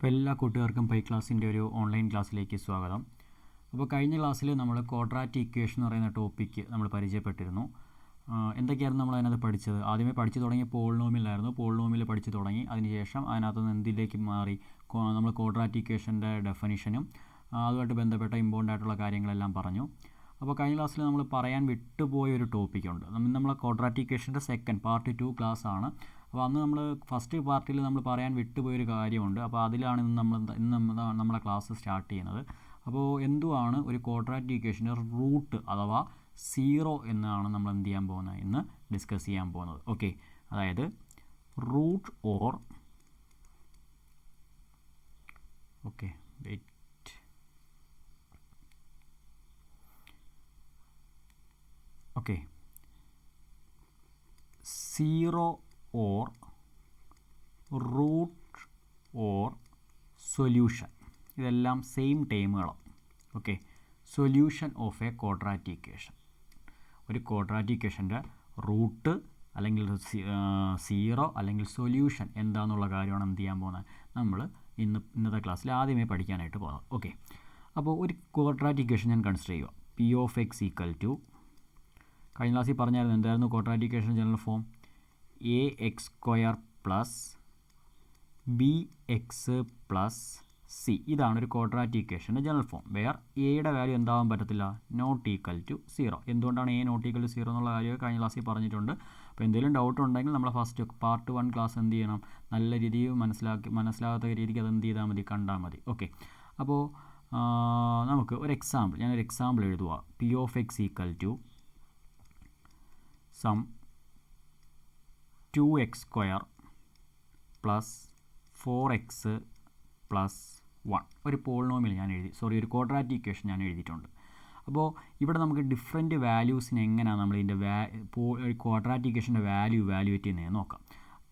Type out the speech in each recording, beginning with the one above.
അപ്പോൾ എല്ലാ കൂട്ടുകാർക്കും പൈ ക്ലാസ്സിൻ്റെ ഒരു ഓൺലൈൻ ക്ലാസ്സിലേക്ക് സ്വാഗതം. അപ്പോൾ കഴിഞ്ഞ ക്ലാസ്സിൽ നമ്മൾ ക്വാഡ്രാറ്റിക് ഇക്വേഷൻ എന്ന് പറയുന്ന ടോപ്പിക്ക് നമ്മൾ പരിചയപ്പെട്ടിരുന്നു. എന്തൊക്കെയായിരുന്നു നമ്മൾ അതിനകത്ത് പഠിച്ചത്? ആദ്യമേ പഠിച്ചു തുടങ്ങിയ പോളിനോമിയലായിരുന്നു. പോളിനോമിയൽ പഠിച്ചു തുടങ്ങി. അതിനുശേഷം അതിനകത്തുനിന്ന് എന്തിലേക്ക് മാറി? നമ്മൾ ക്വാഡ്രാറ്റിക് ഇക്വേഷൻ്റെ ഡെഫിനിഷനും അതുമായിട്ട് ബന്ധപ്പെട്ട ഇമ്പോർട്ടൻ്റ് ആയിട്ടുള്ള കാര്യങ്ങളെല്ലാം പറഞ്ഞു. അപ്പോൾ കഴിഞ്ഞ ക്ലാസ്സിൽ നമ്മൾ പറയാൻ വിട്ടുപോയ ഒരു ടോപ്പിക്കുണ്ട്. നമ്മൾ ക്വാഡ്രാറ്റിക് ഇക്വേഷൻ്റെ സെക്കൻഡ് പാർട്ട് 2 ക്ലാസ് ആണ്. അപ്പോൾ അന്ന് നമ്മൾ ഫസ്റ്റ് പാർട്ടിൽ നമ്മൾ പറയാൻ വിട്ടുപോയൊരു കാര്യമുണ്ട്. അപ്പോൾ അതിലാണ് ഇന്ന് നമ്മളെ ക്ലാസ് സ്റ്റാർട്ട് ചെയ്യുന്നത്. അപ്പോൾ എന്തുവാണ് ഒരു ക്വാഡ്രാറ്റിക് ഇക്വേഷൻ്റെ റൂട്ട് അഥവാ സീറോ എന്നാണ് നമ്മൾ എന്ത് ചെയ്യാൻ പോകുന്നത്, ഇന്ന് ഡിസ്കസ് ചെയ്യാൻ പോകുന്നത്. ഓക്കെ, അതായത് root or zero or root or solution, ഇതെല്ലാം സെയിം ടേമുകളാണ്. Okay, solution of a quadratic equation. ഒരു ക്വാഡ്രാറ്റിക് ഇക്വേഷൻ്റെ റൂട്ട് അല്ലെങ്കിൽ സീറോ അല്ലെങ്കിൽ സൊല്യൂഷൻ എന്താണെന്നുള്ള കാര്യമാണ് എന്ത് ചെയ്യാൻ പോകുന്നത്, നമ്മൾ ഇന്നത്തെ ക്ലാസ്സിൽ ആദ്യമേ പഠിക്കാനായിട്ട് പോകുന്നത്. ഓക്കെ, അപ്പോൾ ഒരു ക്വാഡ്രാറ്റിക് ഇക്വേഷൻ ഞാൻ കൺസിഡർ ചെയ്യുക. P of X equal to, കഴിഞ്ഞ ക്ലാസ്സിൽ പറഞ്ഞായിരുന്നു എന്തായിരുന്നു quadratic equation general form? A X square plus B X plus C. ഇതാണ് ഒരു ക്വാഡ്രാറ്റിക് ഇക്വേഷൻ്റെ ജനറൽ ഫോം. വേർ എയുടെ വാല്യൂ എന്താവാൻ പറ്റത്തില്ല, നോട്ട് ഈക്വൽ ടു സീറോ. എന്തുകൊണ്ടാണ് A not equal to zero എന്നുള്ള കാര്യം കഴിഞ്ഞ ക്ലാസ്സിൽ പറഞ്ഞിട്ടുണ്ട്. അപ്പോൾ എന്തെങ്കിലും ഡൗട്ട് ഉണ്ടെങ്കിൽ നമ്മൾ ഫസ്റ്റ് പാർട്ട് 1 ക്ലാസ് എന്ത് ചെയ്യണം, നല്ല രീതിയിൽ മനസ്സിലാകാത്ത രീതിക്ക് അത് എന്ത് ചെയ്താൽ മതി, കണ്ടാൽ മതി. ഓക്കെ, അപ്പോൾ നമുക്ക് ഒരു എക്സാമ്പിൾ, ഞാനൊരു എക്സാമ്പിൾ എഴുതുക. P of X equal to some 2x square plus 4x plus 1. ഒരു പോളിനോമിയൽ ഞാൻ ഒരു ക്വാഡ്രാറ്റിക് ഇക്വേഷൻ ഞാൻ എഴുതിയിട്ടുണ്ട്. അപ്പോൾ ഇവിടെ നമുക്ക് ഡിഫറെൻറ്റ് വാല്യൂസിന് എങ്ങനെയാണ് നമ്മൾ ഇതിൻ്റെ ക്വാഡ്രാറ്റിക് ഇക്വേഷൻ്റെ വാല്യൂവേറ്റ് ചെയ്യുന്നത് നോക്കാം.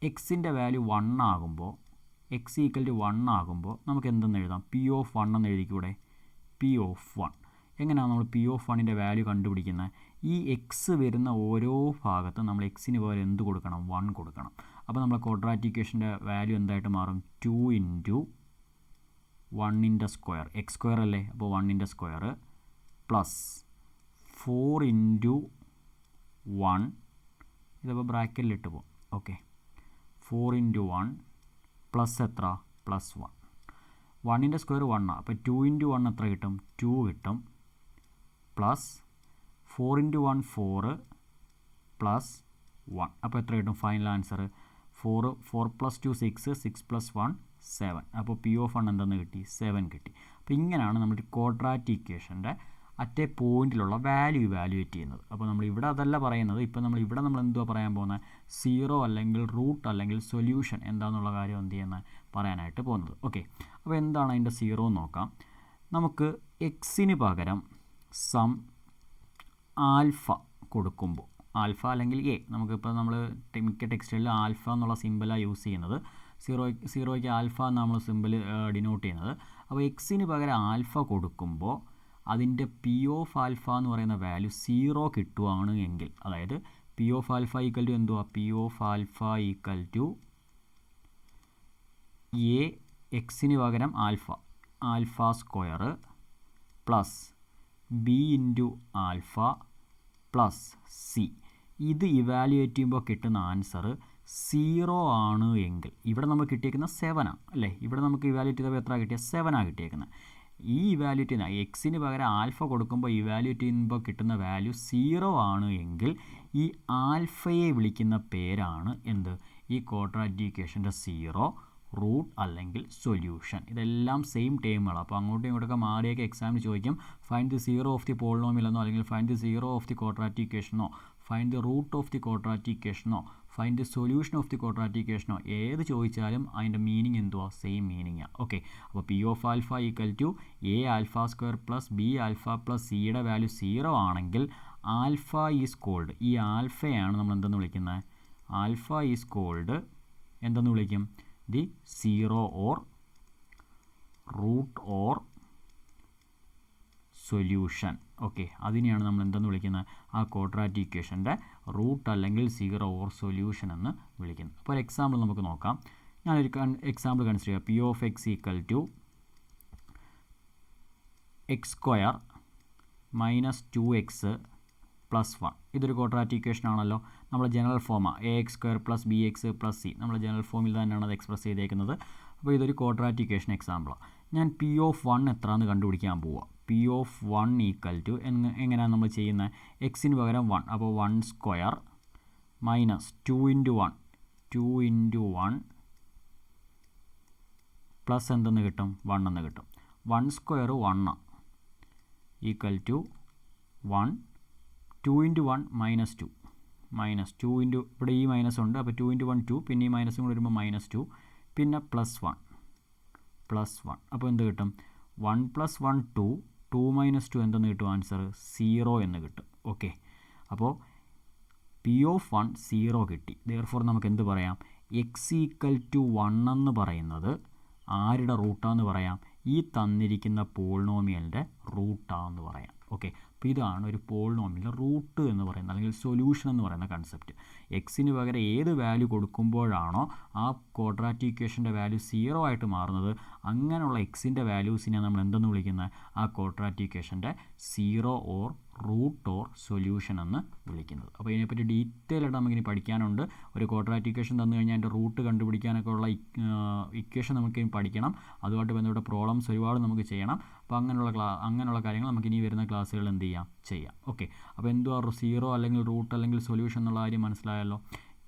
എക്സിൻ്റെ വാല്യൂ 1 ആകുമ്പോൾ, എക്സ് ഈക്വൽ ടു 1 ആകുമ്പോൾ നമുക്ക് എന്തെന്ന് എഴുതാം, പി ഓഫ് 1 എന്ന് എഴുതിക്കൂടെ? P of 1. എങ്ങനെയാണ് നമ്മൾ പി ഓഫ് 1ൻ്റെ വാല്യൂ കണ്ടുപിടിക്കുന്നത്? ഈ എക്സ് വരുന്ന ഓരോ ഭാഗത്തും നമ്മൾ എക്സിന് പകരം എന്ത് കൊടുക്കണം, 1 കൊടുക്കണം. അപ്പോൾ നമ്മൾ ക്വാഡ്രാറ്റിക് ഇക്വേഷൻ്റെ വാല്യൂ എന്തായിട്ട് മാറും? 2 ഇൻറ്റു 1ൻ്റെ സ്ക്വയർ, എക്സ് സ്ക്വയർ അല്ലേ, അപ്പോൾ 1ൻ്റെ സ്ക്വയർ പ്ലസ് 4 ഇൻറ്റു 1, ഇതിപ്പോൾ ബ്രാക്കറ്റിലിട്ട് പോകും. ഓക്കെ, 4 ഇൻറ്റു 1 പ്ലസ് എത്ര, പ്ലസ് 1. 1ൻ്റെ സ്ക്വയർ 1 അപ്പോൾ 2 ഇൻറ്റു 1 എത്ര കിട്ടും, 2 കിട്ടും. പ്ലസ് 4 ഇൻറ്റു 1 4 പ്ലസ് 1, അപ്പോൾ എത്ര കിട്ടും ഫൈനൽ ആൻസർ? 4 plus 2 6, 6 plus 1 7. അപ്പോൾ പി ഓഫ് 1 എന്തെന്ന് കിട്ടി, 7 കിട്ടി. അപ്പോൾ ഇങ്ങനെയാണ് നമ്മൾ ക്വാഡ്രാറ്റിക് ഇക്വേഷൻ്റെ അറ്റ് എ പോയിന്റിലുള്ള വാല്യൂ ഇവാലുവേറ്റ് ചെയ്യുന്നത്. അപ്പോൾ നമ്മൾ ഇവിടെ അതല്ല പറയുന്നത്. ഇപ്പോൾ നമ്മൾ എന്തുവാ പറയാൻ പോകുന്നത്, സീറോ അല്ലെങ്കിൽ റൂട്ട് അല്ലെങ്കിൽ സൊല്യൂഷൻ എന്താണെന്നുള്ള കാര്യം എന്ത് ചെയ്യുന്നത്, പറയാനായിട്ട് പോകുന്നത്. ഓക്കെ, അപ്പോൾ എന്താണ് അതിൻ്റെ സീറോ എന്ന് നോക്കാം. നമുക്ക് എക്സിന് പകരം സം ആൽഫ കൊടുക്കുമ്പോൾ, ആൽഫ അല്ലെങ്കിൽ എ, നമുക്കിപ്പോൾ നമ്മൾ മിക്ക ടെക്സ്റ്റുകളിൽ ആൽഫ എന്നുള്ള സിമ്പിളാണ് യൂസ് ചെയ്യുന്നത്. സീറോയ്ക്ക് ആൽഫ എന്നാണ് നമ്മൾ സിമ്പിൾ ഡിനോട്ട് ചെയ്യുന്നത്. അപ്പോൾ എക്സിന് പകരം ആൽഫ കൊടുക്കുമ്പോൾ അതിൻ്റെ പി ഓഫ് ആൽഫ എന്ന് പറയുന്ന വാല്യൂ 0 കിട്ടുവാണ് എങ്കിൽ, അതായത് p of alpha equal to എന്തുവാ, p of alpha equal to a എക്സിന് പകരം alpha square plus b into alpha plus c. ഇത് ഇവാലുവേറ്റ് ചെയ്യുമ്പോൾ കിട്ടുന്ന ആൻസർ 0 ആണ് എങ്കിൽ, ഇവിടെ നമുക്ക് കിട്ടിയേക്കുന്ന 7 അല്ലേ, ഇവിടെ നമുക്ക് ഇവാലുവേറ്റ് ചെയ്തപ്പോൾ എത്ര കിട്ടിയത്, 7 കിട്ടിയേക്കുന്നത്. ഈ ഇവാലുവേറ്റ് ചെയ്യുന്ന എക്സിന് പകരം ആൽഫ കൊടുക്കുമ്പോൾ ഇവാലുവേറ്റ് ചെയ്യുമ്പോൾ കിട്ടുന്ന വാല്യൂ 0 ആണ് എങ്കിൽ ഈ ആൽഫയെ വിളിക്കുന്ന പേരാണ് എന്ത്, ഈ ക്വാഡ്രാറ്റിക് ഇക്വേഷൻ്റെ സീറോ, റൂട്ട് അല്ലെങ്കിൽ സൊല്യൂഷൻ. ഇതെല്ലാം സെയിം ടേമുകളാണ്. അപ്പോൾ അങ്ങോട്ടും ഇങ്ങോട്ടൊക്കെ മാറിയൊക്കെ എക്സാമിന് ചോദിക്കും, find the zero of the polynomial എന്നോ, അല്ലെങ്കിൽ find the zero of the quadratic ഇക്വേഷനോ, find the root of the quadratic ഇക്വേഷനോ, find the solution of the quadratic ഇക്വേഷനോ, ഏത് ചോദിച്ചാലും അതിൻ്റെ മീനിങ് എന്തുവാ, സെയിം മീനിങ്ങാണ്. ഓക്കെ, അപ്പോൾ p of alpha equal to a alpha square plus b alpha plus സിയുടെ വാല്യൂ 0 ആണെങ്കിൽ ആൽഫ ഈസ് കോൾഡ്, ഈ ആൽഫയാണ് നമ്മൾ എന്തെന്ന് വിളിക്കുന്നത്, ആൽഫ ഈസ് കോൾഡ് എന്തെന്ന് വിളിക്കും, the zero or root or solution. Okay, അതിനെയാണ് നമ്മൾ എന്തെന്ന് വിളിക്കുന്നത്, ആ ക്വാഡ്രാറ്റിക് ഇക്വേഷൻ്റെ റൂട്ട് അല്ലെങ്കിൽ സീറോ ഓർ സൊല്യൂഷൻ എന്ന് വിളിക്കുന്നത്. അപ്പോൾ ഒരു എക്സാമ്പിൾ നമുക്ക് നോക്കാം. ഞാനൊരു എക്സാമ്പിൾ കൺസിഡർ ചെയ്യാം. P of X equal to X square minus 2x plus 1. ഇതൊരു ക്വാഡ്രാറ്റിക് ഇക്വേഷൻ ആണല്ലോ. നമ്മൾ ജനറൽ ഫോമാണ് A X square plus B X plus C. നമ്മൾ ജനറൽ ഫോമിൽ തന്നെയാണ് അത് എക്സ്പ്രസ് ചെയ്തേക്കുന്നത്. അപ്പോൾ ഇതൊരു ക്വാഡ്രാറ്റിക് ഇക്വേഷൻ എക്സാമ്പിളാണ്. ഞാൻ പി ഓഫ് 1 എത്രയെന്ന് കണ്ടുപിടിക്കാൻ പോവുക. പി ഓഫ് 1 ഈക്വൽ ടു എങ്ങനെയാണ് നമ്മൾ ചെയ്യുന്നത്? എക്സിന് പകരം 1, അപ്പോൾ 1 സ്ക്വയർ മൈനസ് 2 ഇൻറ്റു 1 പ്ലസ് എന്തെന്ന് കിട്ടും? 1 എന്ന് കിട്ടും. 1 square 1 equal to 1, 2 into 1 minus 2 into ഇവിടെ ഈ മൈനസ് ഉണ്ട്, അപ്പോൾ 2 ഇൻറ്റു 1 2, പിന്നെ ഈ മൈനസും കൂടി വരുമ്പോൾ -2, പിന്നെ പ്ലസ് 1. അപ്പോൾ എന്ത് കിട്ടും? 1 + 1 2 - 2 എന്തെന്ന് കിട്ടും? ആൻസർ 0 എന്ന് കിട്ടും. ഓക്കെ, അപ്പോൾ പി ഓഫ് 1 0 കിട്ടി. ദെയർഫോർ നമുക്ക് എന്ത് പറയാം? എക്സ് ഈക്വൽ ടു 1 എന്ന് പറയുന്നത് ആരുടെ റൂട്ടാന്ന് പറയാം? ഈ തന്നിരിക്കുന്ന പോളിനോമിയലിൻ്റെ റൂട്ടാന്ന് പറയാം. ഓക്കെ, അപ്പോൾ ഇതാണ് ഒരു പോളിനോമിയലിൻ്റെ റൂട്ട് എന്ന് പറയുന്നത്, അല്ലെങ്കിൽ സൊല്യൂഷൻ എന്ന് പറയുന്ന കൺസെപ്റ്റ്. എക്സിന് പകരം ഏത് വാല്യൂ കൊടുക്കുമ്പോഴാണോ ആ ക്വാഡ്രാറ്റിക് ഇക്വേഷൻ്റെ വാല്യൂ 0 ആയിട്ട് മാറുന്നത്, അങ്ങനെയുള്ള എക്സിൻ്റെ വാല്യൂസിനെ നമ്മൾ എന്തെന്ന് വിളിക്കുന്നത്? ആ ക്വാഡ്രാറ്റിക് ഇക്വേഷൻ്റെ 0 ഓർ റൂട്ട് ഓർ സൊല്യൂഷൻ എന്ന് വിളിക്കുന്നത്. അപ്പോൾ ഇതിനെപ്പറ്റി ഡീറ്റെയിൽ ആയിട്ട് നമുക്കിനി പഠിക്കാനുണ്ട്. ഒരു ക്വാഡ്രാറ്റിക് ഇക്വേഷൻ തന്നു കഴിഞ്ഞാൽ അതിൻ്റെ റൂട്ട് കണ്ടുപിടിക്കാനൊക്കെ ഉള്ള ഇക്വേഷൻ നമുക്കിനി പഠിക്കണം. അതുമായിട്ട് ബന്ധപ്പെട്ട പ്രോബ്ലംസ് ഒരുപാട് നമുക്ക് ചെയ്യണം. അപ്പോൾ അങ്ങനെയുള്ള കാര്യങ്ങൾ നമുക്ക് ഇനി വരുന്ന ക്ലാസ്സുകളിൽ എന്ത് ചെയ്യാം. ഓക്കെ, അപ്പോൾ എന്തുവാ 0 അല്ലെങ്കിൽ റൂട്ട് അല്ലെങ്കിൽ സൊല്യൂഷൻ എന്നുള്ള കാര്യം മനസ്സിലായല്ലോ.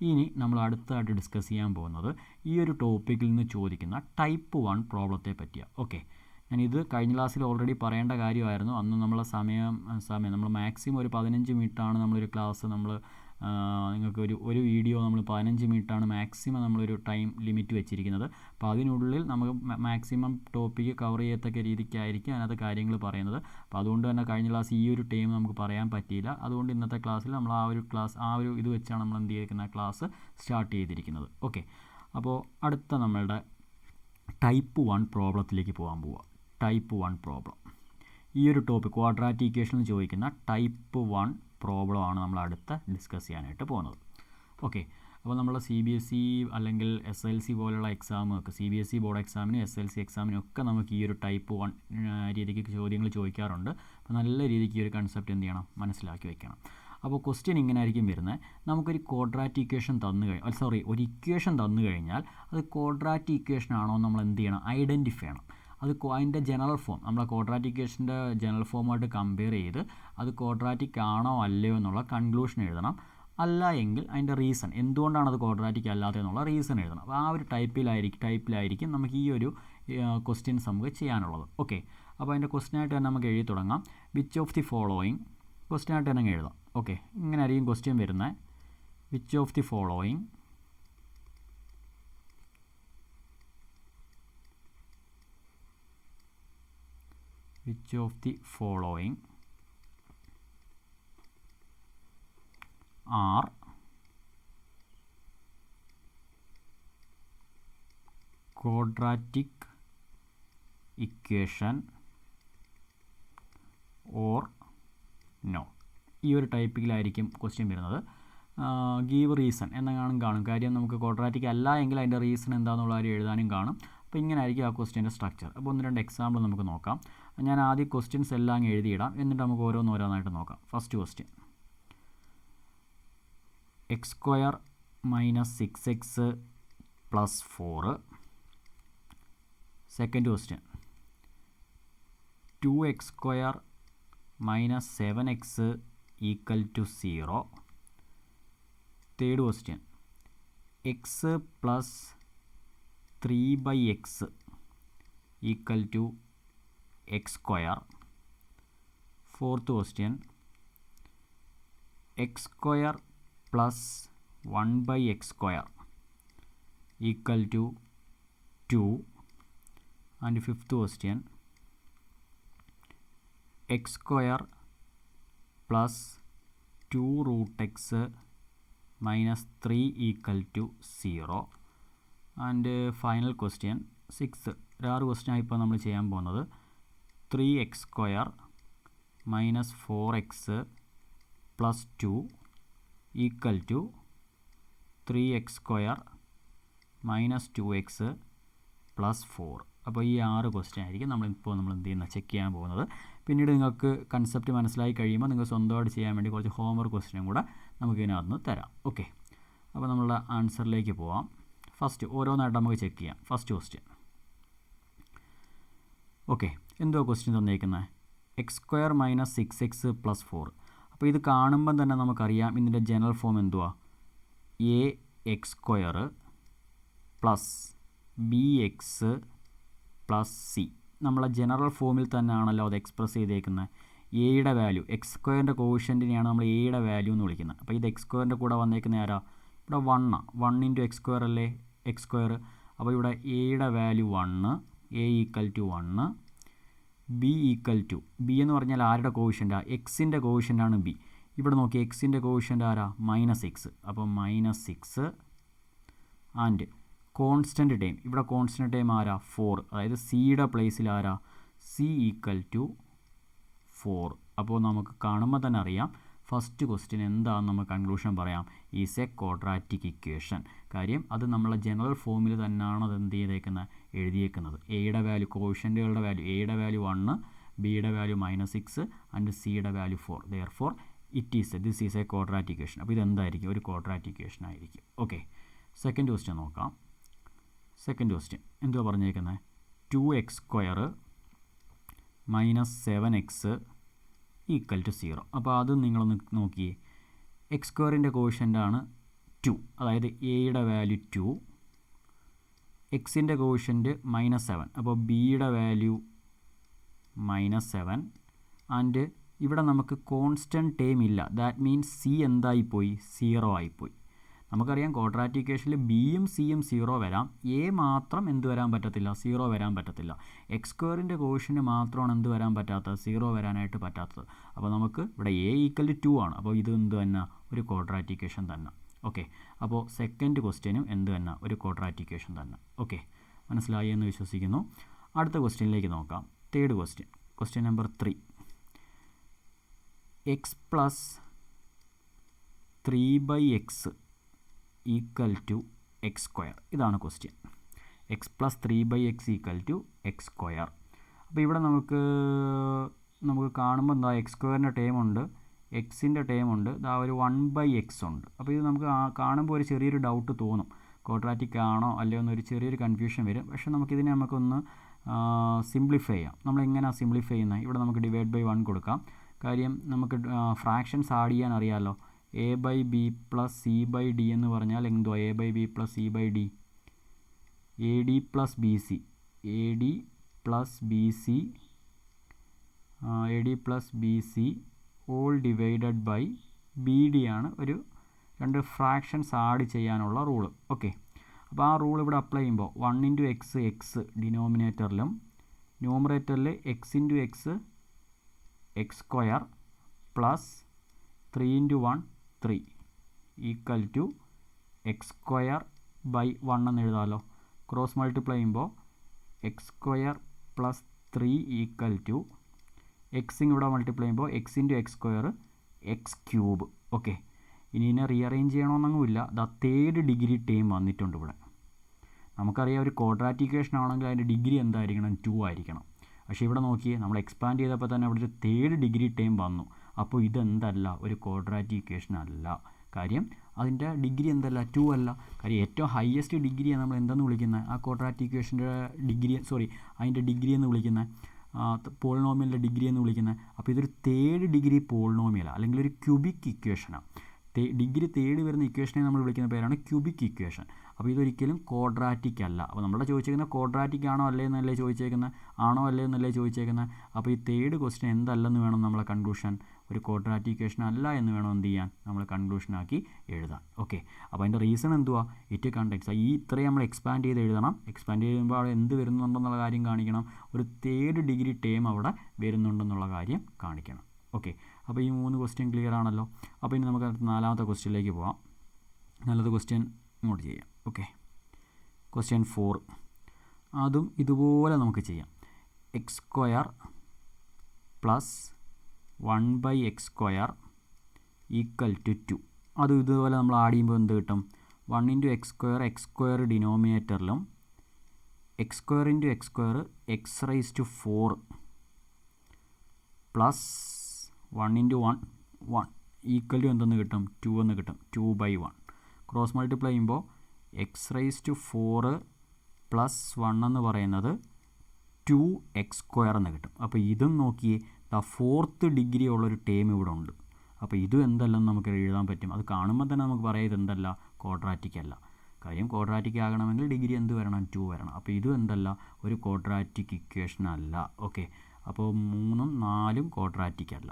ഇനി നമ്മൾ അടുത്തതായിട്ട് ഡിസ്കസ് ചെയ്യാൻ പോകുന്നത് ഈ ഒരു ടോപ്പിക്കിൽ നിന്ന് ചോദിക്കുന്ന ടൈപ്പ് 1 പ്രോബ്ലത്തെ പറ്റിയാണ്. ഓക്കെ, ഞാനിത് കഴിഞ്ഞ ക്ലാസ്സിൽ ഓൾറെഡി പറയേണ്ട കാര്യമായിരുന്നു. അന്ന് നമ്മളെ സമയം നമ്മൾ മാക്സിമം ഒരു 15 മിനിറ്റാണ് നമ്മളൊരു ക്ലാസ് നിങ്ങൾക്ക് ഒരു വീഡിയോ നമ്മൾ 15 മിനിറ്റാണ് മാക്സിമം നമ്മളൊരു ടൈം ലിമിറ്റ് വെച്ചിരിക്കുന്നത്. അപ്പോൾ അതിനുള്ളിൽ നമുക്ക് മാക്സിമം ടോപ്പിക്ക് കവർ ചെയ്യത്തക്ക രീതിക്കായിരിക്കും അതിനകത്ത് കാര്യങ്ങൾ പറയുന്നത്. അപ്പോൾ അതുകൊണ്ട് തന്നെ കഴിഞ്ഞ ക്ലാസ് ഈ ഒരു ടൈം നമുക്ക് പറയാൻ പറ്റിയില്ല. അതുകൊണ്ട് ഇന്നത്തെ ക്ലാസ്സിൽ നമ്മൾ ആ ഒരു ഇത് വെച്ചാണ് നമ്മൾ എന്ത് ചെയ്തിരിക്കുന്ന ക്ലാസ് സ്റ്റാർട്ട് ചെയ്തിരിക്കുന്നത്. ഓക്കെ, അപ്പോൾ അടുത്ത നമ്മളുടെ ടൈപ്പ് 1 പ്രോബ്ലത്തിലേക്ക് പോകാൻ പോവുക. ടൈപ്പ് 1 പ്രോബ്ലം, ഈ ഒരു ടോപ്പിക് ക്വാഡ്രാറ്റിക് ഇക്വേഷനിൽ ചോദിക്കുന്ന ടൈപ്പ് 1 പ്രോബ്ലമാണ് നമ്മൾ അടുത്ത് ഡിസ്കസ് ചെയ്യാനായിട്ട് പോകുന്നത്. ഓക്കെ, അപ്പോൾ നമ്മൾ CBSE അല്ലെങ്കിൽ SLC പോലുള്ള എക്സാമൊക്കെ CBSE ബോർഡ് എക്സാമിനും SLC എക്സാമിനും ഒക്കെ നമുക്ക് ഈ ഒരു ടൈപ്പ് 1 രീതിക്ക് ചോദ്യങ്ങൾ ചോദിക്കാറുണ്ട്. അപ്പോൾ നല്ല രീതിക്ക് ഈ ഒരു കൺസെപ്റ്റ് എന്ത് ചെയ്യണം? മനസ്സിലാക്കി വെക്കണം. അപ്പോൾ ക്വസ്റ്റ്യൻ ഇങ്ങനെ ആയിരിക്കും വരുന്നത്. നമുക്കൊരു ക്വാഡ്രാറ്റിക് ഇക്വേഷൻ ഒരു ഇക്വേഷൻ തന്നു കഴിഞ്ഞാൽ അത് ക്വാഡ്രാറ്റിക് ഇക്വേഷൻ ആണോ നമ്മൾ എന്ത് ചെയ്യണം? ഐഡൻറ്റിഫൈ ചെയ്യണം. അതിൻ്റെ ജനറൽ ഫോം നമ്മളെ ക്വാഡ്രാറ്റിക് ഇക്വേഷൻ്റെ ജനറൽ ഫോമായിട്ട് കമ്പയർ ചെയ്ത് അത് ക്വാഡ്രാറ്റിക് ആണോ അല്ലയോ എന്നുള്ള കൺക്ലൂഷൻ എഴുതണം. അല്ല എങ്കിൽ അതിൻ്റെ റീസൺ, എന്തുകൊണ്ടാണ് അത് ക്വാഡ്രാറ്റിക് അല്ലാതെ എന്നുള്ള റീസൺ എഴുതണം. അപ്പോൾ ആ ഒരു ടൈപ്പിലായിരിക്കും നമുക്ക് ഈ ഒരു ക്വസ്റ്റ്യൻസ് നമുക്ക് ചെയ്യാനുള്ളത്. ഓക്കെ, അപ്പോൾ അതിൻ്റെ ക്വസ്റ്റ്യനായിട്ട് തന്നെ നമുക്ക് എഴുതി തുടങ്ങാം. വിച്ച് ഓഫ് ദി ഫോളോയിങ് ക്വസ്റ്റ്യനായിട്ട് തന്നെ എഴുതാം. ഓക്കെ, ഇങ്ങനെ ആയിരിക്കും ക്വസ്റ്റ്യൻ വരുന്നത്. Which of the following are quadratic equation or no? ഈ ഒരു ടൈപ്പിലായിരിക്കും ക്വസ്റ്റ്യൻ വരുന്നത്. ഗീവ് റീസൺ എന്നെങ്ങാനും കാണും. കാര്യം നമുക്ക് ക്വാഡ്രാറ്റിക് അല്ല എങ്കിൽ അതിൻ്റെ റീസൺ എന്താണെന്നുള്ള കാര്യം എഴുതാനും കാണും. അപ്പോൾ ഇങ്ങനെ ആയിരിക്കും ആ ക്വസ്റ്റ്യൻ്റെ സ്ട്രക്ചർ. അപ്പോൾ 1-2 എക്സാമ്പിൾ നമുക്ക് നോക്കാം. ഞാൻ ആദ്യം ക്വസ്റ്റ്യൻസ് എല്ലാം എഴുതിയിടാം, എന്നിട്ട് നമുക്ക് ഓരോന്നായിട്ട് നോക്കാം. First question, X square minus 6x plus 4. Second question, 2x square minus 7x equal to 0. Third question, X plus 3/x equal to X square. Fourth question, X square plus 1/x square equal to 2. And fifth question, X square plus 2√x minus 3 equal to 0. And final question 6th, 6 question ഇപ്പോൾ നമ്മൾ ചെയ്യാൻ പോകുന്നത് 3x square minus 4x plus 2 equal to 3x square -2x +4. അപ്പോൾ ഈ 6 question ആയിരിക്കും നമ്മൾ എന്ത് ചെയ്യുന്നത്, ചെക്ക് ചെയ്യാൻ പോകുന്നത്. പിന്നീട് നിങ്ങൾക്ക് കൺസെപ്റ്റ് മനസ്സിലായി കഴിയുമ്പോൾ നിങ്ങൾ സ്വന്തമായിട്ട് ചെയ്യാൻ വേണ്ടി കുറച്ച് ഹോംവർക്ക് ക്വസ്റ്റ്യനും കൂടെ നമുക്ക് ഇതിനകത്ത് തരാം. ഓക്കെ, അപ്പോൾ നമ്മളുടെ ആൻസറിലേക്ക് പോവാം. ഫസ്റ്റ് ഓരോന്നായിട്ട് നമുക്ക് ചെക്ക് ചെയ്യാം. First question. ഓക്കെ, എന്തോ ക്വസ്റ്റ്യൻ തന്നേക്കുന്നത്, x² - 6x + 4. അപ്പോൾ ഇത് കാണുമ്പം തന്നെ നമുക്കറിയാം ഇതിൻ്റെ ജനറൽ ഫോം എന്തുവാ, ax² + bx + c. നമ്മളെ ജനറൽ ഫോമിൽ തന്നെയാണല്ലോ അത് എക്സ്പ്രസ് ചെയ്തേക്കുന്നത്. എയുടെ വാല്യൂ, x²ൻ്റെ കോഷ്യൻറ്റിനെയാണ് നമ്മൾ എയുടെ വാല്യൂ എന്ന് വിളിക്കുന്നത്. അപ്പോൾ ഇത് x²ൻ്റെ കൂടെ വന്നേക്കുന്ന ആരാ, ഇവിടെ 1 1 × x² അല്ലേ x². അപ്പോൾ ഇവിടെ എയുടെ വാല്യൂ 1, a = 1, b എന്ന് പറഞ്ഞാൽ ആരുടെ കോഷ്യൻ്റാണ്, എക്സിൻ്റെ കോഷ്യൻ്റാണ് b. ഇവിടെ നോക്കി എക്സിൻ്റെ കോഷ്യൻ്റ് ആരാ, -6. അപ്പോൾ -6 ആൻഡ് കോൺസ്റ്റൻറ്റ് ടൈം, ഇവിടെ കോൺസ്റ്റൻറ്റ് ടൈം ആരാ, 4. അതായത് സിയുടെ പ്ലേസിൽ ആരാ, c = 4. അപ്പോൾ നമുക്ക് കാണുമ്പോൾ തന്നെ അറിയാം ഫസ്റ്റ് ക്വസ്റ്റ്യൻ എന്താണെന്ന് നമുക്ക് കൺക്ലൂഷൻ പറയാം, ഈസ് എ ക്വാഡ്രാറ്റിക് ഇക്വേഷൻ. കാര്യം അത് നമ്മളെ ജനറൽ ഫോമിൽ തന്നെയാണ് അത് എന്ത് ചെയ്തേക്കുന്നത്, എഴുതിയേക്കുന്നത്. എയുടെ വാല്യൂ, കോഷ്യൻറ്റുകളുടെ വാല്യൂ, എയുടെ വാല്യൂ 1, ബിയുടെ വാല്യൂ -6 ആൻഡ് സിയുടെ value 4. Therefore this is A quadratic equation. അപ്പോൾ ഇതെന്തായിരിക്കും, ഒരു ക്വാഡ്രാറ്റിക് ഇക്വേഷൻ ആയിരിക്കും. ഓക്കെ, സെക്കൻഡ് ക്വസ്റ്റ്യൻ നോക്കാം. സെക്കൻഡ് ക്വസ്റ്റ്യൻ എന്തുവാ പറഞ്ഞേക്കുന്നത്, 2x² - 7x = 0. അപ്പോൾ അത് നിങ്ങളൊന്ന് നോക്കിയേ, x²ൻ്റെ കോഷ്യൻ്റാണ് 2, അതായത് എയുടെ വാല്യൂ 2, എക്സിൻ്റെ കോഷ്യൻ്റ് -7, അപ്പോൾ ബിയുടെ വാല്യൂ -7 ആൻഡ് ഇവിടെ നമുക്ക് കോൺസ്റ്റൻറ്റ് ടേം ഇല്ല. ദാറ്റ് മീൻസ് സി എന്തായിപ്പോയി, 0 ആയിപ്പോയി. നമുക്കറിയാം ക്വാഡ്രാറ്റിക് ഇക്വേഷനിൽ ബിയും സിയും 0 വരാം, എ മാത്രം എന്ത് വരാൻ പറ്റത്തില്ല, 0 വരാൻ പറ്റത്തില്ല. x² കോഷ്യന് മാത്രമാണ് എന്ത് വരാൻ പറ്റാത്തത്, 0 വരാനായിട്ട് പറ്റാത്തത്. അപ്പോൾ നമുക്ക് ഇവിടെ a = 2 ആണ്. അപ്പോൾ ഇത് എന്ത് തന്നെ, ഒരു ക്വാഡ്രാറ്റിക് ഇക്വേഷൻ തന്നെ. ഓക്കെ, അപ്പോൾ സെക്കൻഡ് ക്വസ്റ്റ്യനും എന്ത് തന്നെ, ഒരു ക്വാഡ്രാറ്റിക് ഇക്വേഷൻ തന്നെ. ഓക്കെ, മനസ്സിലായി എന്ന് വിശ്വസിക്കുന്നു. അടുത്ത ക്വസ്റ്റ്യനിലേക്ക് നോക്കാം. Third question, question number 3. x + 3/x = x². ഇതാണ് ക്വസ്റ്റ്യൻ. x + 3/x = x². അപ്പോൾ ഇവിടെ നമുക്ക് കാണുമ്പോൾ എന്താ, x² ടേം ഉണ്ട്, എക്സിൻ്റെ ടേം ഉണ്ട്, ഇതാ ഒരു 1/x ഉണ്ട്. അപ്പോൾ ഇത് നമുക്ക് കാണുമ്പോൾ ഒരു ചെറിയൊരു ഡൗട്ട് തോന്നും, ക്വാഡ്രാറ്റിക് ആണോ അല്ലയോ എന്നൊരു ചെറിയൊരു കൺഫ്യൂഷൻ വരും. പക്ഷേ നമുക്കിതിനെ നമുക്കൊന്ന് സിംപ്ലിഫൈ ചെയ്യാം. നമ്മളെങ്ങനെയാണ് സിംപ്ലിഫൈ ചെയ്യുന്നത്, ഇവിടെ നമുക്ക് /1 കൊടുക്കാം. കാര്യം നമുക്ക് ഫ്രാക്ഷൻസ് ആഡ് ചെയ്യാൻ അറിയാമല്ലോ. a/b + c/d എന്ന് പറഞ്ഞാൽ എന്തുവാ, a/b + c/d, ad + bc, all divided by bd ആണ് ഒരു 2 ഫ്രാക്ഷൻസ് ആഡ് ചെയ്യാനുള്ള റൂള്. ഓക്കെ, അപ്പോൾ ആ റൂൾ ഇവിടെ അപ്ലൈ ചെയ്യുമ്പോൾ 1 × x ഡിനോമിനേറ്ററിലും ന്യൂമറേറ്ററിൽ x × x² + 3 × 1 3 = x²/1 എന്ന് എഴുതാമല്ലോ. ക്രോസ് മൾട്ടിപ്ലൈ ചെയ്യുമ്പോൾ x² + 3 = x ഇവിടെ മൾട്ടിപ്ലൈ ചെയ്യുമ്പോൾ x × x² x³ ഓക്കെ, ഇനി ഇതിനെ റീഅറേഞ്ച് ചെയ്യണമെന്നൊന്നുമില്ല. തേർഡ് ഡിഗ്രി ടേം വന്നിട്ടുണ്ട് ഇവിടെ. നമുക്കറിയാം ഒരു ക്വാഡ്രാറ്റിക് ഇക്വേഷൻ ആണെങ്കിൽ അതിൻ്റെ ഡിഗ്രി എന്തായിരിക്കണം, 2 ആയിരിക്കണം. പക്ഷേ ഇവിടെ നോക്കിയേ, നമ്മൾ എക്സ്പാൻഡ് ചെയ്തപ്പോൾ തന്നെ അവിടെ ഒരു തേർഡ് ഡിഗ്രി ടേം വന്നു. അപ്പോൾ ഇതെന്തല്ല, ഒരു ക്വാഡ്രാറ്റിക് ഇക്വേഷൻ അല്ല. കാര്യം അതിൻ്റെ ഡിഗ്രി എന്തല്ല, 2 അല്ല. കാര്യം ഏറ്റവും ഹയസ്റ്റ് ഡിഗ്രിയാണ് നമ്മൾ എന്തെന്ന് വിളിക്കുന്നത്, ആ ക്വാഡ്രാറ്റിക് ഇക്വേഷൻ്റെ ഡിഗ്രി, അതിൻ്റെ ഡിഗ്രി എന്ന് വിളിക്കുന്നത്, പോളിനോമിയലിൻ്റെ ഡിഗ്രി എന്ന് വിളിക്കുന്നത്. അപ്പോൾ ഇതൊരു തേർഡ് ഡിഗ്രി പോളിനോമിയലാണ്, അല്ലെങ്കിൽ ഒരു ക്യൂബിക് ഇക്വേഷനാണ്. ഡിഗ്രി തേർഡ് വരുന്ന ഇക്വേഷനെ നമ്മൾ വിളിക്കുന്ന പേരാണ് ക്യൂബിക് ഇക്വേഷൻ. അപ്പോൾ ഇതൊരിക്കലും ക്വാഡ്രാറ്റിക് അല്ല. അപ്പോൾ നമ്മളെ ചോദിച്ചേക്കുന്നത് ക്വാഡ്രാറ്റിക് ആണോ അല്ലേ എന്നല്ലേ ചോദിച്ചേക്കുന്നത്, ആണോ അല്ലേ എന്നല്ലേ ചോദിച്ചേക്കുന്നത്. അപ്പോൾ ഈ തേർഡ് ക്വസ്റ്റ്യൻ എന്തല്ലെന്ന് വേണം നമ്മളെ കൺക്ലൂഷൻ, ഒരു ക്വാഡ്രാറ്റിക് ഇക്വേഷൻ അല്ല എന്ന് വേണം എന്ത് ചെയ്യാൻ, നമ്മൾ കൺക്ലൂഷനാക്കി എഴുതാൻ. ഓക്കെ, അപ്പോൾ അതിൻ്റെ റീസൺ എന്തുവാ, ഇറ്റ് കണ്ടെക്സ്. ഈ ഇത്രയും നമ്മൾ എക്സ്പാൻഡ് ചെയ്ത് എഴുതണം. എക്സ്പാൻഡ് ചെയ്യുമ്പോൾ അവിടെ എന്ത് വരുന്നുണ്ടെന്നുള്ള കാര്യം കാണിക്കണം, ഒരു തേർഡ് ഡിഗ്രി ടേം അവിടെ വരുന്നുണ്ടെന്നുള്ള കാര്യം കാണിക്കണം. ഓക്കെ, അപ്പോൾ ഈ 3 ക്വസ്റ്റ്യൻ ക്ലിയർ ആണല്ലോ. അപ്പോൾ ഇനി നമുക്ക് നാലാമത്തെ ക്വസ്റ്റ്യനിലേക്ക് പോകാം. നല്ലത് ക്വസ്റ്റ്യൻ ഇങ്ങോട്ട് ചെയ്യാം. Okay, question 4. അതും ഇതുപോലെ നമുക്ക് ചെയ്യാം. x² + 1/x² = 2. അതും ഇതുപോലെ നമ്മൾ ആഡ് ചെയ്യുമ്പോൾ എന്ത് കിട്ടും, 1 ഇൻറ്റു എക്സ് സ്ക്വയർ ഡിനോമിനേറ്ററിലും X square into X square X raise to 4 plus 1 into 1 equal to എന്തെന്ന് കിട്ടും 2 എന്ന് കിട്ടും. 2/1 ക്രോസ് മൾട്ടിപ്ലൈ ചെയ്യുമ്പോൾ എക്സ് റൈസ് ടു 4 പ്ലസ് 1 എന്ന് പറയുന്നത് 2x സ്ക്വയർ എന്ന് കിട്ടും. അപ്പോൾ ഇതും നോക്കിയേ, ദ 4th ഡിഗ്രി ഉള്ളൊരു ടേം ഇവിടെ ഉണ്ട്. അപ്പോൾ ഇതും എന്തെല്ലാം നമുക്ക് എഴുതാൻ പറ്റും. അത് കാണുമ്പോൾ തന്നെ നമുക്ക് പറയാം ഇതെന്തല്ല, ക്വാഡ്രാറ്റിക് അല്ല. കാര്യം ക്വാഡ്രാറ്റിക് ആകണമെങ്കിൽ ഡിഗ്രി എന്ത് വരണം, 2 വരണം. അപ്പോൾ ഇതും എന്തല്ല, ഒരു ക്വാഡ്രാറ്റിക് ഇക്വേഷൻ അല്ല. ഓക്കെ, അപ്പോൾ 3ഉം 4ഉം ക്വാഡ്രാറ്റിക് അല്ല.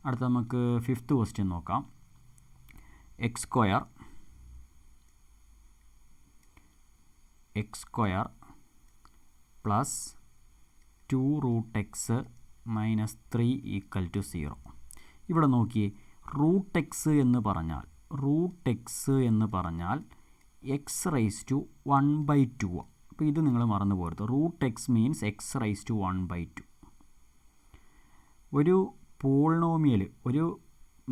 അടുത്ത നമുക്ക് 5th ക്വസ്റ്റ്യൻ നോക്കാം. X square plus 2√x minus 3 equal to 0. ഇവിടെ നോക്കിയേ, √x എന്ന് പറഞ്ഞാൽ എക്സ് റൈസ് ടു 1/2. അപ്പോൾ ഇത് നിങ്ങൾ മറന്നു പോകരുത്. √x means X raise to 1/2. ഒരു പോളിനോമിയൽ, ഒരു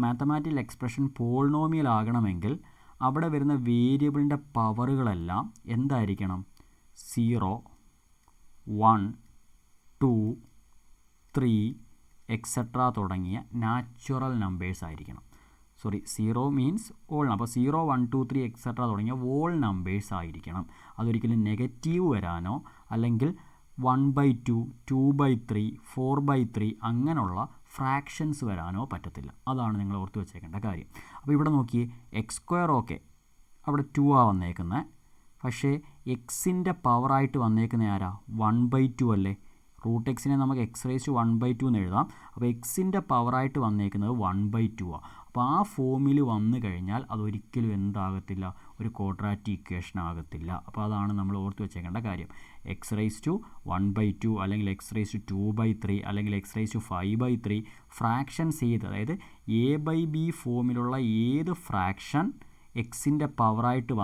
മാത്തമാറ്റിക്കൽ എക്സ്പ്രഷൻ പോളിനോമിയൽ ആകണമെങ്കിൽ അവിടെ വരുന്ന വേരിയബിളിൻ്റെ പവറുകളെല്ലാം എന്തായിരിക്കണം, 0, 1, 2, 3 എക്സെട്ര തുടങ്ങിയ നാച്ചുറൽ നമ്പേഴ്സ് ആയിരിക്കണം. 0 മീൻസ് ഓൾ. അപ്പോൾ 0, 1, 2, 3 എക്സെട്ര തുടങ്ങിയ ഓൾ നമ്പേഴ്സ് ആയിരിക്കണം. അതൊരിക്കലും നെഗറ്റീവ് വരാനോ അല്ലെങ്കിൽ 1/2, 2/3, 4/3 അങ്ങനെയുള്ള ഫ്രാക്ഷൻസ് വരാനോ പറ്റത്തില്ല. അതാണ് നിങ്ങൾ ഓർത്ത് വെച്ചേക്കേണ്ട കാര്യം. അപ്പോൾ ഇവിടെ നോക്കിയേ, എക്സ് സ്ക്വയർ ഓക്കെ, അവിടെ 2 വന്നേക്കുന്നത്. പക്ഷേ എക്സിൻ്റെ പവറായിട്ട് വന്നേക്കുന്ന ആരാ, 1/2 അല്ലേ. √x നമുക്ക് എക്സ് റൈസ് ടു 1/2 എന്ന് എഴുതാം. അപ്പോൾ എക്സിൻ്റെ പവറായിട്ട് വന്നേക്കുന്നത് 1/2 ആണ്. അപ്പോൾ ആ ഫോമിൽ വന്നു കഴിഞ്ഞാൽ അതൊരിക്കലും എന്താകത്തില്ല, ഒരു ക്വാഡ്രാറ്റിക് ഇക്വേഷൻ ആകത്തില്ല. അപ്പോൾ അതാണ് നമ്മൾ ഓർത്ത് വെച്ചേക്കേണ്ട കാര്യം. എക്സ് റൈസ് ടു 1/2 അല്ലെങ്കിൽ എക്സ് റൈസ് ടു 2/3 അല്ലെങ്കിൽ എക്സ് റൈസ് ടു 5/3 ഫ്രാക്ഷൻസ് ചെയ്ത്, അതായത് a/b ഫോമിലുള്ള ഏത് ഫ്രാക്ഷൻ എക്സിൻ്റെ പവറായിട്ട്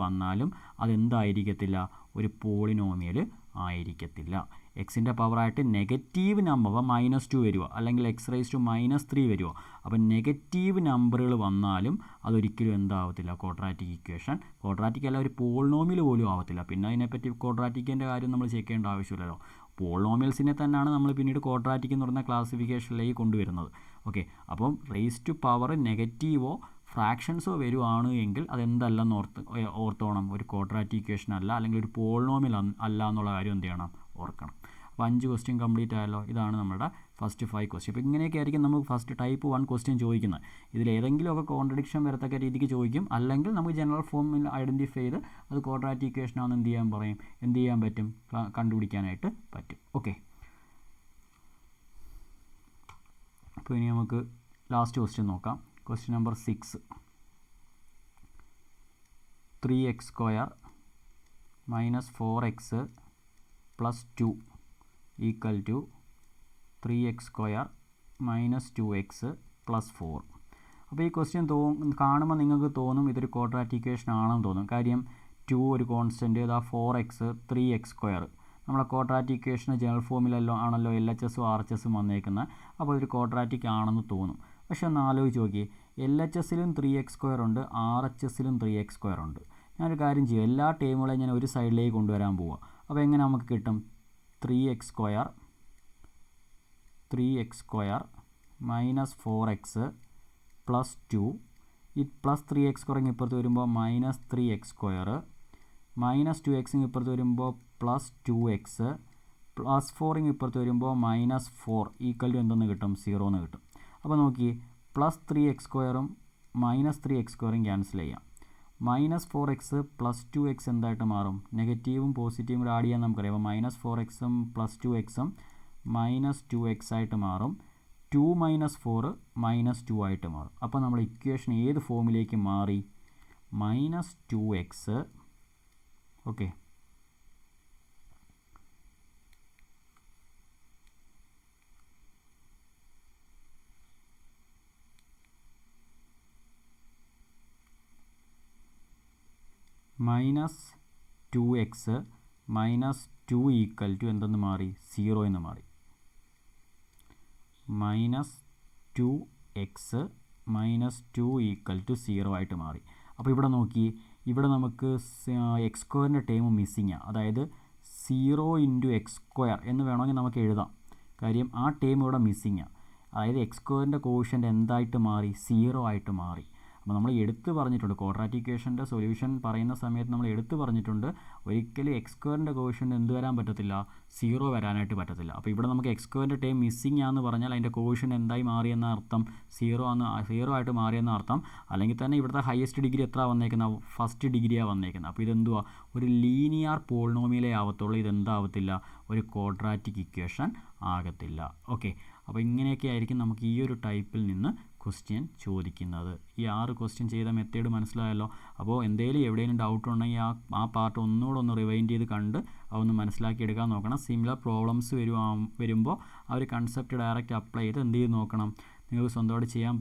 വന്നാലും അതെന്തായിരിക്കത്തില്ല, ഒരു പോളിനോമിയൽ ആയിരിക്കത്തില്ല. എക്സിൻ്റെ പവറായിട്ട് നെഗറ്റീവ് നമ്പർ, അപ്പോൾ -2 വരുമോ അല്ലെങ്കിൽ എക്സ് റൈസ് ടു -3 വരുമോ. അപ്പോൾ നെഗറ്റീവ് നമ്പറുകൾ വന്നാലും അതൊരിക്കലും എന്താവത്തില്ല, ക്വാഡ്രാറ്റിക് ഇക്വേഷൻ. ക്വാഡ്രാറ്റിക് അല്ല, ഒരു പോളിനോമിയൽ പോലും ആവത്തില്ല. പിന്നെ അതിനെപ്പറ്റി ക്വാഡ്രാറ്റിക്കിൻ്റെ കാര്യം നമ്മൾ ചെക്ക് ചെയ്യേണ്ട ആവശ്യമില്ലല്ലോ. പോളിനോമിയൽസിനെ തന്നെയാണ് നമ്മൾ പിന്നീട് ക്വാഡ്രാറ്റിക് എന്ന് പറയുന്ന ക്ലാസിഫിക്കേഷനിലേക്ക് കൊണ്ടുവരുന്നത്. ഓക്കെ, അപ്പം റേസ് ടു പവർ നെഗറ്റീവോ ഫ്രാക്ഷൻസോ വരുവാണ് എങ്കിൽ അതെന്തല്ലെന്ന് ഓർത്തോണം, ഒരു ക്വാഡ്രാറ്റിക് ഇക്വേഷൻ അല്ല, അല്ലെങ്കിൽ ഒരു പോളിനോമിയൽ അല്ല എന്നുള്ള കാര്യം എന്ത് ചെയ്യണം, ഓർക്കണം. അപ്പോൾ 5 ക്വസ്റ്റ്യൻ കംപ്ലീറ്റ് ആയല്ലോ. ഇതാണ് നമ്മുടെ ഫസ്റ്റ് 5 ക്വസ്റ്റ്യൻ. അപ്പോൾ ഇങ്ങനെയൊക്കെ ആയിരിക്കും നമുക്ക് ഫസ്റ്റ് ടൈപ്പ് 1 ക്വസ്റ്റ്യൻ ചോദിക്കുന്നത്. ഇതിലേതെങ്കിലുമൊക്കെ കോൺട്രഡിക്ഷൻ വരത്തക്ക രീതിക്ക് ചോദിക്കും. അല്ലെങ്കിൽ നമുക്ക് ജനറൽ ഫോമിൽ ഐഡൻറ്റിഫൈ ചെയ്ത് അത് ക്വാഡ്രാറ്റിക് ഇക്വേഷൻ ആണെന്ന് എന്ത് ചെയ്യാൻ പറ്റും, കണ്ടുപിടിക്കാനായിട്ട് പറ്റും. ഓക്കെ, അപ്പോൾ ഇനി നമുക്ക് ലാസ്റ്റ് ക്വസ്റ്റ്യൻ നോക്കാം. Question number 6. 3x square minus 4x plus 2 equal to 3x square minus 2x plus 4. അപ്പോൾ ഈ ക്വസ്റ്റ്യൻ കാണുമ്പോൾ നിങ്ങൾക്ക് തോന്നും ഇതൊരു ക്വാഡ്രാറ്റിക് ഇക്വേഷൻ ആണെന്ന് തോന്നും. കാര്യം 2 ഒരു കോൺസ്റ്റൻറ്റ്, ഇതാ 4x 3x സ്ക്വയർ. നമ്മളെ ക്വാഡ്രാറ്റിക് ഇക്വേഷന് ജനറൽ ഫോമിലല്ലോ ആണല്ലോ LHS RHS വന്നേക്കുന്നത്. അപ്പോൾ ഇതൊരു ക്വാഡ്രാറ്റിക് ആണെന്ന് തോന്നും. പക്ഷെ ഒന്ന് ആലോചിച്ച് നോക്കി, LHSലും 3x സ്ക്വയർ ഉണ്ട്, RHSലും 3x സ്ക്വയർ ഉണ്ട്. ഞാനൊരു കാര്യം ചെയ്യും, എല്ലാ ടേമുകളെയും ഞാൻ ഒരു സൈഡിലേക്ക് കൊണ്ടുവരാൻ പോവുക. അപ്പോൾ എങ്ങനെ നമുക്ക് കിട്ടും, 3x square minus 4x plus 2. ഈ പ്ലസ് 3x സ്ക്വയർ ഇപ്പുറത്ത് വരുമ്പോൾ minus 3x square, minus 2x ഇപ്പുറത്ത് വരുമ്പോൾ പ്ലസ് 2x, പ്ലസ് 4 ഇപ്പുറത്ത് വരുമ്പോൾ മൈനസ് 4 ഈക്വൽ ടു എന്തെന്ന് കിട്ടും, 0 എന്ന് കിട്ടും. അപ്പോൾ നോക്കി, പ്ലസ് 3x സ്ക്വയറും മൈനസ് 3x സ്ക്വയറും ക്യാൻസൽ ചെയ്യാം. മൈനസ് 4x പ്ലസ് 2x എന്തായിട്ട് മാറും, നെഗറ്റീവും പോസിറ്റീവും കൂടെ ആഡ് ചെയ്യാൻ നമുക്കറിയാം. അപ്പോൾ minus 4x plus 2x minus 2x ആയിട്ട് മാറും. 2 മൈനസ് 4 മൈനസ് 2 ആയിട്ട് മാറും. അപ്പോൾ നമ്മൾ ഇക്വേഷൻ ഏത് ഫോമിലേക്ക് മാറി, minus 2x. Okay, minus 2x minus 2 equal to എന്തെന്ന് മാറി, 0 എന്ന് മാറി. Minus 2x minus 2 equal to 0 ആയിട്ട് മാറി. അപ്പോൾ ഇവിടെ നോക്കി, ഇവിടെ നമുക്ക് എക്സ് സ്ക്വയറിൻ്റെ ടേം മിസ്സിങ്ങാണ്. അതായത് 0 ഇൻറ്റു എക്സ് സ്ക്വയർ എന്ന് വേണമെങ്കിൽ നമുക്ക് എഴുതാം. കാര്യം ആ ടേം ഇവിടെ മിസ്സിങ്ങാണ്. അതായത് എക്സ് സ്ക്വയറിൻ്റെ കോഷ്യൻ്റ് എന്തായിട്ട് മാറി? 0 ആയിട്ട് മാറി. അപ്പോൾ നമ്മൾ എടുത്ത് പറഞ്ഞിട്ടുണ്ട്, ക്വാഡ്രാറ്റിക് ഇക്വേഷൻ്റെ സൊല്യൂഷൻ പറയുന്ന സമയത്ത് നമ്മൾ എടുത്ത് പറഞ്ഞിട്ടുണ്ട്, ഒരിക്കലും എക്സ് സ്ക്വയറിൻ്റെ കോഷ്യൻ്റ് എന്ത് വരാൻ പറ്റത്തില്ല? 0 വരാനായിട്ട് പറ്റത്തില്ല. അപ്പോൾ ഇവിടെ നമുക്ക് എക്സ് സ്ക്വയറിൻ്റെ ടേം മിസ്സിംഗ് ആണെന്ന് പറഞ്ഞാൽ അതിൻ്റെ കോഷ്യൻ്റ് എന്തായി മാറിയെന്ന അർത്ഥം? 0 ആയിട്ട് മാറിയെന്ന അർത്ഥം. അല്ലെങ്കിൽ തന്നെ ഇവിടുത്തെ ഹയസ്റ്റ് ഡിഗ്രി എത്ര വന്നേക്കുന്നത്? ഫസ്റ്റ് ഡിഗ്രിയാണ് വന്നേക്കുന്നത്. അപ്പോൾ ഇതെന്തുവാ? ഒരു ലീനിയർ പോളിനോമിയലേ ആവത്തുള്ളൂ. ഇതെന്താവത്തില്ല? ഒരു ക്വാഡ്രാറ്റിക് ഇക്വേഷൻ ആകത്തില്ല. ഓക്കെ, അപ്പോൾ ഇങ്ങനെയൊക്കെ ആയിരിക്കും നമുക്ക് ഈ ഒരു ടൈപ്പിൽ നിന്ന് ക്വസ്റ്റ്യൻ ചോദിക്കുന്നത്. ഈ 6 ക്വസ്റ്റ്യൻ ചെയ്ത മെത്തേഡ് മനസ്സിലായല്ലോ. അപ്പോൾ എന്തെങ്കിലും എവിടെയെങ്കിലും ഡൗട്ട് ഉണ്ടെങ്കിൽ ആ പാർട്ട് ഒന്നുകൂടെ ഒന്ന് റിവൈൻഡ് ചെയ്ത് കണ്ട് അതൊന്ന് മനസ്സിലാക്കി എടുക്കാൻ നോക്കണം. സിമിലർ പ്രോബ്ലംസ് വരുമ്പോൾ ആ ഒരു കൺസെപ്റ്റ് ഡയറക്റ്റ് അപ്ലൈ ചെയ്ത് എന്ത് ചെയ്ത് നോക്കണം? നിങ്ങൾക്ക് സ്വന്തമായിട്ട് ചെയ്യാൻ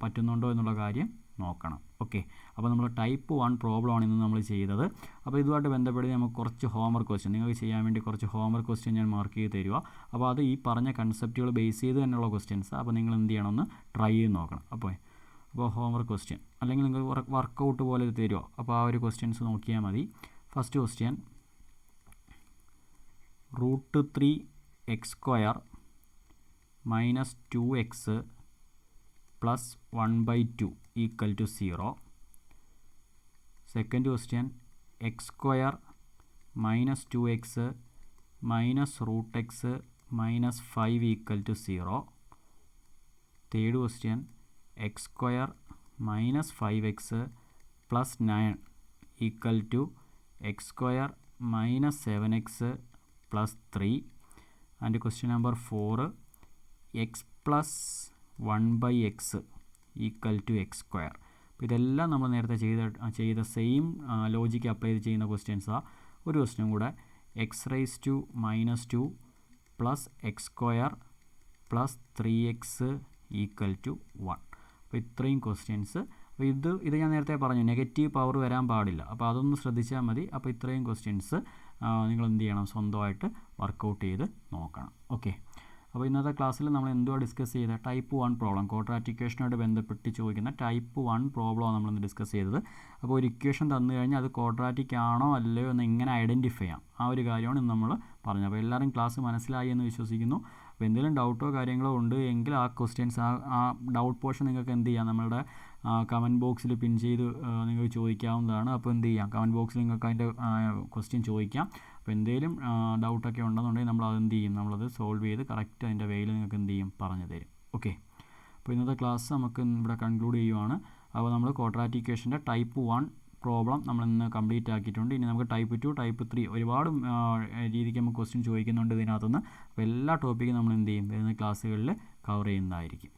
പറ്റുന്നുണ്ടോ എന്നുള്ള കാര്യം നോക്കണം. ഓക്കെ, അപ്പോൾ നമ്മൾ ടൈപ്പ് 1 പ്രോബ്ലമാണ് ഇന്ന് നമ്മൾ ചെയ്തത്. അപ്പോൾ ഇതുമായിട്ട് ബന്ധപ്പെട്ട് നമുക്ക് കുറച്ച് ഹോംവർക്ക് ക്വസ്റ്റ്യൻ നിങ്ങൾക്ക് ചെയ്യാൻ വേണ്ടി കുറച്ച് ഹോംവർക്ക് ക്വസ്റ്റ്യൻ ഞാൻ മാർക്ക് ചെയ്ത് തരിക. അപ്പോൾ അത് ഈ പറഞ്ഞ കൺസെപ്റ്റുകൾ ബേസ് ചെയ്ത് തന്നെയുള്ള ക്വസ്റ്റ്യൻസ്. അപ്പോൾ നിങ്ങൾ എന്ത് ചെയ്യണമെന്ന് ട്രൈ ചെയ്ത് നോക്കണം. അപ്പോൾ ഹോംവർക്ക് ക്വസ്റ്റ്യൻ അല്ലെങ്കിൽ നിങ്ങൾ വർക്കൗട്ട് പോലെ തരുമോ? അപ്പോൾ ആ ഒരു ക്വസ്റ്റ്യൻസ് നോക്കിയാൽ മതി. First question, √3 X square minus 2x plus 1/2 equal to 0. Second question, X square minus 2x minus √x minus 5 equal to 0. Third question, X square minus 5x plus 9 equal to X square minus 7x plus 3. And question number 4, X plus 1/x equal to X square. അപ്പോൾ ഇതെല്ലാം നമ്മൾ നേരത്തെ ചെയ്ത same logic apply ചെയ്ത് ചെയ്യുന്ന ക്വസ്റ്റ്യൻസാണ്. ഒരു question കൂടെ, x⁻² plus X square plus 3x equal to 1. അപ്പോൾ ഇത്രയും ക്വസ്റ്റ്യൻസ്. അപ്പോൾ ഇത് ഞാൻ നേരത്തെ പറഞ്ഞു, നെഗറ്റീവ് പവർ വരാൻ പാടില്ല. അപ്പോൾ അതൊന്ന് ശ്രദ്ധിച്ചാൽ മതി. അപ്പോൾ ഇത്രയും ക്വസ്റ്റ്യൻസ് നിങ്ങൾ എന്ത് ചെയ്യണം? സ്വന്തമായിട്ട് വർക്കൗട്ട് ചെയ്ത് നോക്കണം. ഓക്കെ, അപ്പോൾ ഇന്നത്തെ ക്ലാസ്സിൽ നമ്മൾ എന്തുവാ ഡിസ്കസ് ചെയ്തത്? ടൈപ്പ് 1 പ്രോബ്ലം, ക്വാഡ്രാറ്റിക് ഇക്വേഷനുമായിട്ട് ബന്ധപ്പെട്ട് ചോദിക്കുന്ന ടൈപ്പ് 1 പ്രോബ്ലമാണ് നമ്മളിന്ന് ഡിസ്കസ് ചെയ്തത്. അപ്പോൾ ഒരു ഇക്വേഷൻ തന്നു കഴിഞ്ഞാൽ അത് ക്വാഡ്രാറ്റിക് ആണോ അല്ലയോ എന്ന് എങ്ങനെ ഐഡൻറ്റിഫൈ ചെയ്യാം, ആ ഒരു കാര്യമാണ് ഇന്ന് നമ്മൾ പറഞ്ഞത്. അപ്പോൾ എല്ലാവരും ക്ലാസ് മനസ്സിലായി എന്ന് വിശ്വസിക്കുന്നു. അപ്പോൾ എന്തെങ്കിലും ഡൗട്ടോ കാര്യങ്ങളോ ഉണ്ട് എങ്കിൽ ആ ക്വസ്റ്റ്യൻസ്, ആ ഡൗട്ട് പോർഷൻ നിങ്ങൾക്ക് എന്ത് ചെയ്യാം? നമ്മളുടെ കമൻറ്റ് ബോക്സിൽ പിൻ ചെയ്ത് നിങ്ങൾക്ക് ചോദിക്കാവുന്നതാണ്. അപ്പോൾ എന്ത് ചെയ്യാം? കമൻറ്റ് ബോക്സിൽ നിങ്ങൾക്ക് അതിൻ്റെ ക്വസ്റ്റ്യൻ ചോദിക്കാം. അപ്പോൾ എന്തെങ്കിലും ഡൗട്ടൊക്കെ ഉണ്ടെന്നുണ്ടെങ്കിൽ നമ്മൾ അതെന്ത് ചെയ്യും? നമ്മളത് സോൾവ് ചെയ്ത് കറക്റ്റ് അതിൻ്റെ വേയിൽ നിങ്ങൾക്ക് എന്ത് ചെയ്യും? പറഞ്ഞു തരും. ഓക്കെ, അപ്പോൾ ഇന്നത്തെ ക്ലാസ് നമുക്ക് ഇവിടെ കൺക്ലൂഡ് ചെയ്യുവാണ്. അപ്പോൾ നമ്മൾ ക്വാഡ്രാറ്റിക് ഇക്വേഷൻ്റെ ടൈപ്പ് 1 പ്രോബ്ലം നമ്മളിന്ന് കംപ്ലീറ്റ് ആക്കിയിട്ടുണ്ട്. ഇനി നമുക്ക് ടൈപ്പ് 2, ടൈപ്പ് 3 ഒരുപാട് രീതിക്ക് നമുക്ക് ക്വസ്റ്റ്യൻ ചോദിക്കുന്നുണ്ട് ഇതിനകത്തുനിന്ന്. അപ്പോൾ എല്ലാ ടോപ്പിക്കും നമ്മൾ എന്ത് ചെയ്യും? വരുന്ന ക്ലാസ്സുകളിൽ കവർ ചെയ്യുന്നതായിരിക്കും.